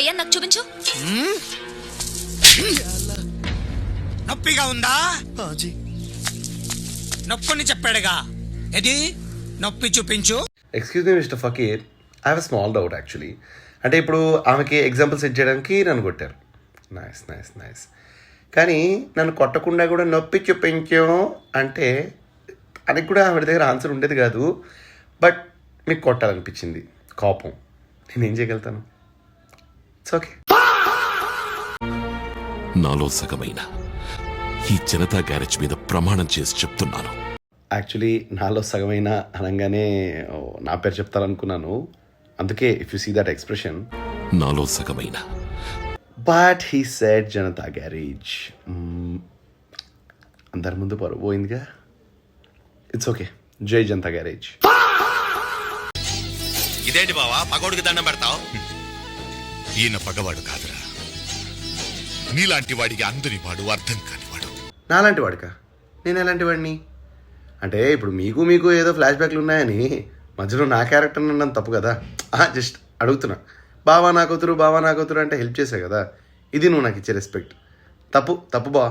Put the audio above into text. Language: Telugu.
చెయ్యని నాకు చూపించు. నొప్పిగా ఉందా? నొప్పుని చెప్పాడుగా, ఇది నొప్పి చూపించు. Excuse me mister Fakir, I have small doubt actually. అంటే ఇప్పుడు ఆమెకి ఎగ్జాంపుల్ సెట్ చేయడానికి నన్ను కొట్టారు. Nice nice nice. కానీ నన్ను కొట్టకుండా కూడా నొప్పి చూపించు అంటే దానికి కూడా ఆవిడ దగ్గర ఆన్సర్ ఉండేది కాదు. బట్ మీకు కొట్టాలనిపించింది, కోపం. నేనేం చేయగలుగుతాను? It's okay. నాలో సగమైన ఈ జనతా గ్యారేజ్ మీద ప్రమాణం చేసి చెప్తున్నాను. యాక్చువల్లీ నాలో సగమైన అనగానే నా పేరు చెప్తారనుకున్నాను. అందుకే if you see that expression, నాలో సగమైన. But he said Janatha Garage. అందరి ముందు పరువు పోయిందిగా. It's okay. జై జనతా గ్యారేజ్. ఇదేంటి బావా పగోడికి దండం పెడతావు? ఈయన పగవాడు కాదురా, నీలాంటి వాడికి అందరి వాడు, అర్థం కానివాడు. నాలాంటి వాడికా? నేను ఎలాంటి వాడిని? అంటే ఇప్పుడు మీకు ఏదో ఫ్లాష్ బ్యాక్లు ఉన్నాయని మధ్యలో నా క్యారెక్టర్ నన్ను తప్పు కదా. జస్ట్ అడుగుతున్నా. బావా నా కూతురు అంటే హెల్ప్ చేసే కదా. ఇది నువ్వు నాకు ఇచ్చే రెస్పెక్ట్. తప్పు బా.